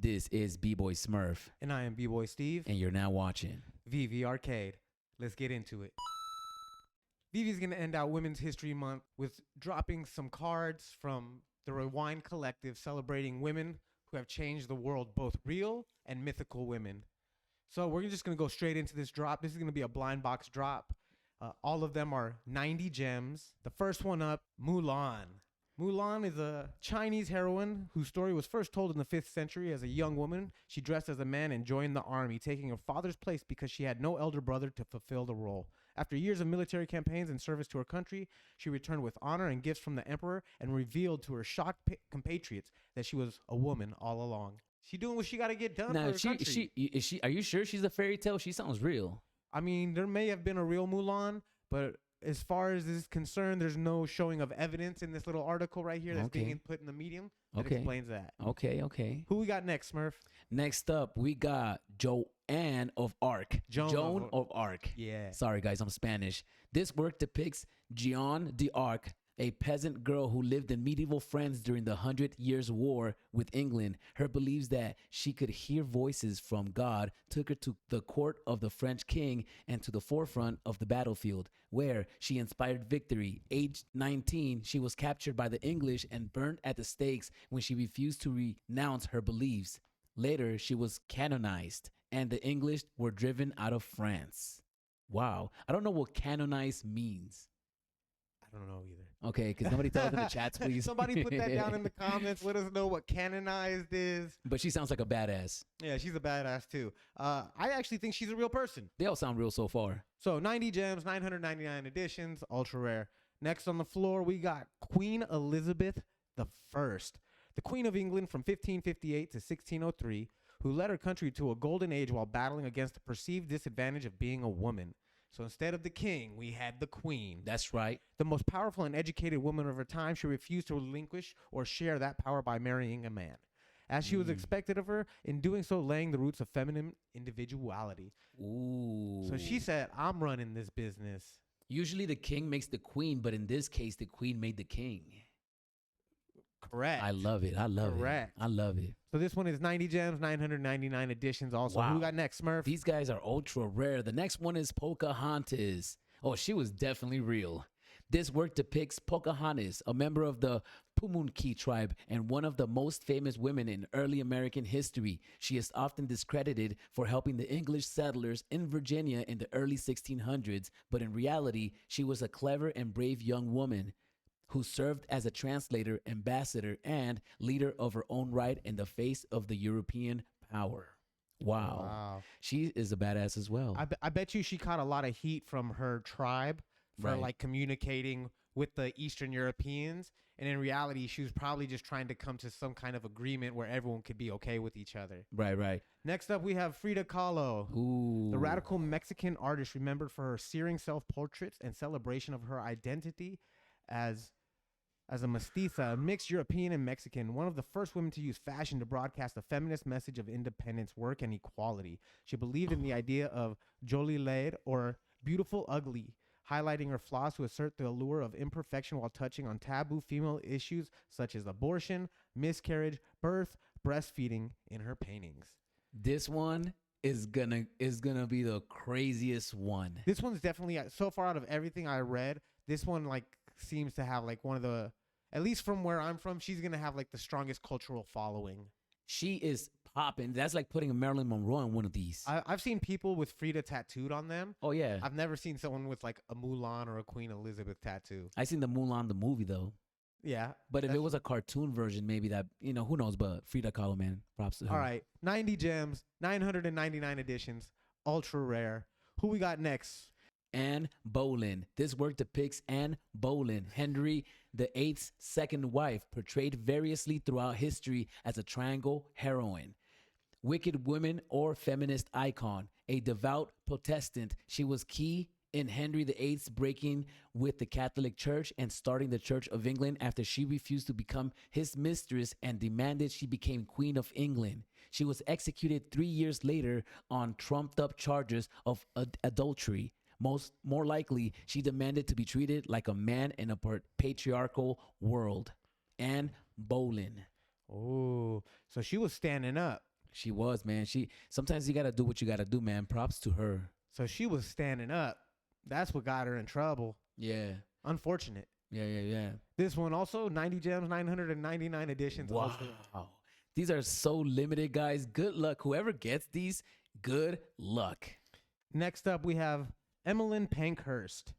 This is B-Boy Smurf, And I am B-Boy Steve. and you're now watching. Veve Arcade. Let's get into it. Vivi's going to end out Women's History Month with dropping some cards from the Rewind Collective celebrating women who have changed the world, both real and mythical women. So we're just going to go straight into this drop. This is going to be a blind box drop. All of them are 90 gems. The first one up, Mulan. Mulan is a Chinese heroine whose story was first told in the 5th century. As a young woman, she dressed as a man and joined the army, taking her father's place because she had no elder brother to fulfill the role. After years of military campaigns and service to her country, she returned with honor and gifts from the emperor and revealed to her shocked compatriots that she was a woman all along. She doing what she got to get done for her country. Are you sure she's a fairy tale? She sounds real. I mean, there may have been a real Mulan, but as far as this is concerned, there's no showing of evidence in this little article right here that's being put in the medium that explains that. Okay. Who we got next, Smurf? Next up, we got Joan of Arc. Joan of Arc. Yeah. Sorry, guys, I'm Spanish. This work depicts Gian d'Arc, a peasant girl who lived in medieval France during the 100 Years' War with England. Her beliefs that she could hear voices from God took her to the court of the French king and to the forefront of the battlefield, where she inspired victory. Aged 19, she was captured by the English and burned at the stakes when she refused to renounce her beliefs. Later, she was canonized, and the English were driven out of France. Wow. I don't know what canonized means. I don't know either. Okay, because nobody tells in the chats, please. Somebody put that down in the comments. Let us know what canonized is. But she sounds like a badass. Yeah, she's a badass too. I actually think she's a real person. They all sound real so far. So 90 gems, 999 editions, ultra rare. Next on the floor, we got Queen Elizabeth I, the Queen of England from 1558 to 1603, who led her country to a golden age while battling against the perceived disadvantage of being a woman. So instead of the king, we had the queen. That's right. The most powerful and educated woman of her time, she refused to relinquish or share that power by marrying a man, as she was expected of her, in doing so laying the roots of feminine individuality. Ooh. So she said, I'm running this business. Usually the king makes the queen, but in this case, the queen made the king. Correct. I love it. Correct. I love it. So this one is 90 gems, 999 editions also. Wow. Who we got next, Smurf? These guys are ultra rare. The next one is Pocahontas. Oh, she was definitely real. This work depicts Pocahontas, a member of the Pamunkey tribe and one of the most famous women in early American history. She is often discredited for helping the English settlers in Virginia in the early 1600s, but in reality, she was a clever and brave young woman who served as a translator, ambassador, and leader of her own right in the face of the European power. Wow. She is a badass as well. I bet you she caught a lot of heat from her tribe for like communicating with the Eastern Europeans. And in reality, she was probably just trying to come to some kind of agreement where everyone could be okay with each other. Right. Next up, we have Frida Kahlo. Ooh. The radical Mexican artist remembered for her searing self-portraits and celebration of her identity as a mestiza, a mixed European and Mexican, one of the first women to use fashion to broadcast a feminist message of independence, work, and equality. She believed in the idea of jolie laide, or beautiful ugly, highlighting her flaws to assert the allure of imperfection while touching on taboo female issues such as abortion, miscarriage, birth, breastfeeding in her paintings. This one is gonna be the craziest one. This one's definitely, so far out of everything I read, this one like seems to have like one of the, at least from where I'm from, she's going to have like the strongest cultural following. She is popping. That's like putting a Marilyn Monroe in one of these. I've seen people with Frida tattooed on them. Oh, yeah. I've never seen someone with like a Mulan or a Queen Elizabeth tattoo. I seen the Mulan, the movie, though. Yeah. But if it was a cartoon version, maybe that, who knows, but Frida Kahlo, man, props to her. All right. 90 gems, 999 editions, ultra rare. Who we got next? Anne Boleyn. This work depicts Anne Boleyn, Henry VIII's second wife, portrayed variously throughout history as a triangle heroine, wicked woman, or feminist icon. A devout Protestant, she was key in Henry VIII's breaking with the Catholic Church and starting the Church of England after she refused to become his mistress and demanded she became Queen of England. She was executed 3 years later on trumped-up charges of adultery. More likely, she demanded to be treated like a man in a patriarchal world. Anne Boleyn. Oh, so she was standing up. She was, man. Sometimes you gotta do what you gotta do, man. Props to her. So she was standing up. That's what got her in trouble. Yeah. Unfortunate. Yeah. This one also 90 gems, 999 editions. Wow. These are so limited, guys. Good luck. Whoever gets these, good luck. Next up, we have Emmeline Pankhurst.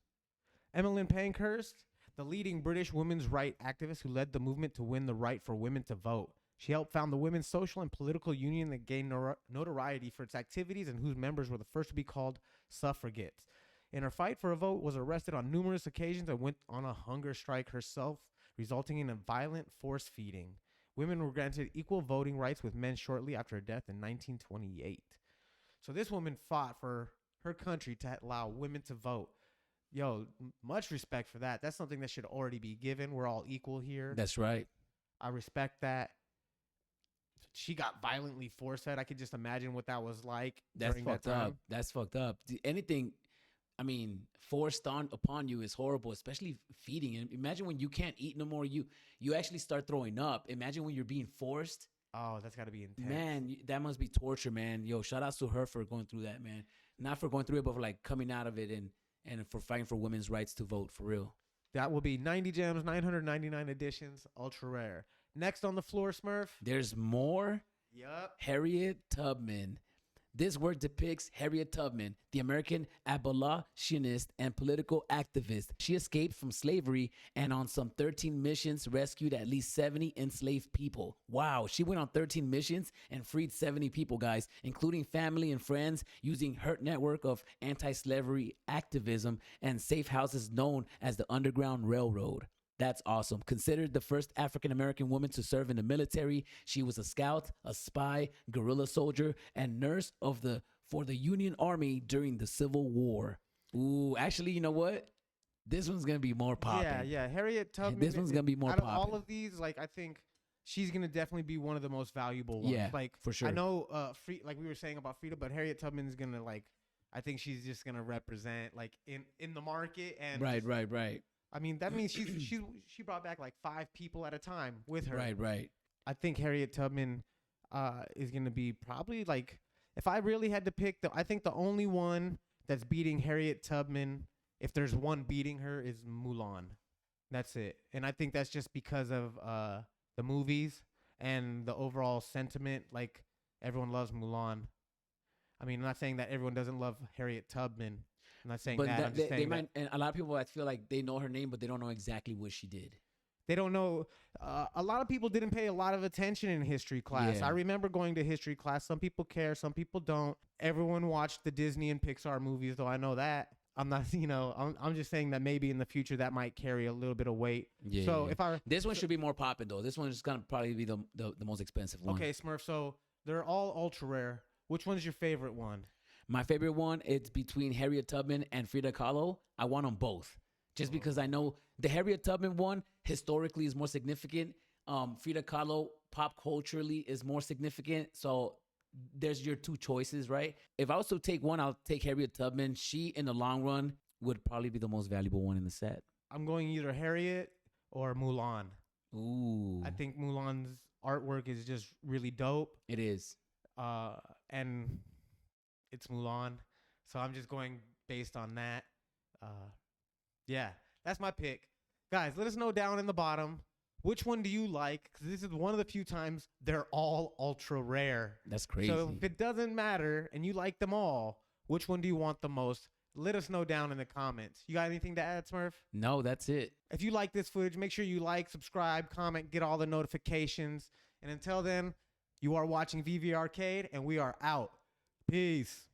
Emmeline Pankhurst, the leading British women's rights activist who led the movement to win the right for women to vote. She helped found the Women's Social and Political Union that gained notoriety for its activities and whose members were the first to be called suffragettes. In her fight for a vote, was arrested on numerous occasions and went on a hunger strike herself, resulting in a violent force feeding. Women were granted equal voting rights with men shortly after her death in 1928. So this woman fought for her country to allow women to vote. Yo, much respect for that. That's something that should already be given. We're all equal here. That's right. I respect that. She got violently force fed. I could just imagine what that was like. That's during fucked that time. up. That's fucked up. Anything, I mean, forced upon you is horrible, especially feeding. And imagine when you can't eat no more. You actually start throwing up. Imagine when you're being forced. Oh, that's got to be intense. Man, that must be torture, man. Yo, shout outs to her for going through that, man. Not for going through it, but for like coming out of it and for fighting for women's rights to vote, for real. That will be 90 gems, 999 editions, ultra rare. Next on the floor, Smurf. There's more. Yup. Harriet Tubman. This work depicts Harriet Tubman, the American abolitionist and political activist. She escaped from slavery and on some 13 missions rescued at least 70 enslaved people. Wow, she went on 13 missions and freed 70 people, guys, including family and friends, using her network of anti-slavery activism and safe houses known as the Underground Railroad. That's awesome. Considered the first African-American woman to serve in the military, she was a scout, a spy, guerrilla soldier, and nurse for the Union Army during the Civil War. Ooh, actually, you know what? This one's going to be more popping. Yeah. Harriet Tubman. This one's going to be more out popping. of all of these, like, I think she's going to definitely be one of the most valuable ones. Yeah, like, for sure. I know, like we were saying about Frida, but Harriet Tubman is going to, like, I think she's just going to represent, like, in the market. And Right. I mean, that means she brought back like 5 people at a time with her. Right. I think Harriet Tubman is going to be probably like, if I really had to pick, I think the only one that's beating Harriet Tubman, if there's one beating her, is Mulan. That's it. And I think that's just because of the movies and the overall sentiment. Like, everyone loves Mulan. I mean, I'm not saying that everyone doesn't love Harriet Tubman. I'm not saying but that. I'm just saying they might, and a lot of people, I feel like they know her name, but they don't know exactly what she did. They don't know. A lot of people didn't pay a lot of attention in history class. Yeah. I remember going to history class. Some people care, some people don't. Everyone watched the Disney and Pixar movies, though I know that. I'm not, I'm just saying that maybe in the future that might carry a little bit of weight. Yeah. So if this one should be more popping though. This one is gonna probably be the most expensive one. Okay, Smurf. So they're all ultra rare. Which one's your favorite one? My favorite one, it's between Harriet Tubman and Frida Kahlo. I want them both. Just because I know the Harriet Tubman one historically is more significant. Frida Kahlo pop culturally is more significant. So there's your 2 choices, right? If I was to take one, I'll take Harriet Tubman. She, in the long run, would probably be the most valuable one in the set. I'm going either Harriet or Mulan. Ooh. I think Mulan's artwork is just really dope. It is. And it's Mulan. So I'm just going based on that. Yeah, that's my pick. Guys, let us know down in the bottom, which one do you like? Because this is one of the few times they're all ultra rare. That's crazy. So if it doesn't matter and you like them all, which one do you want the most? Let us know down in the comments. You got anything to add, Smurf? No, that's it. If you like this footage, make sure you like, subscribe, comment, get all the notifications. And until then, you are watching VV Arcade, and we are out. Peace.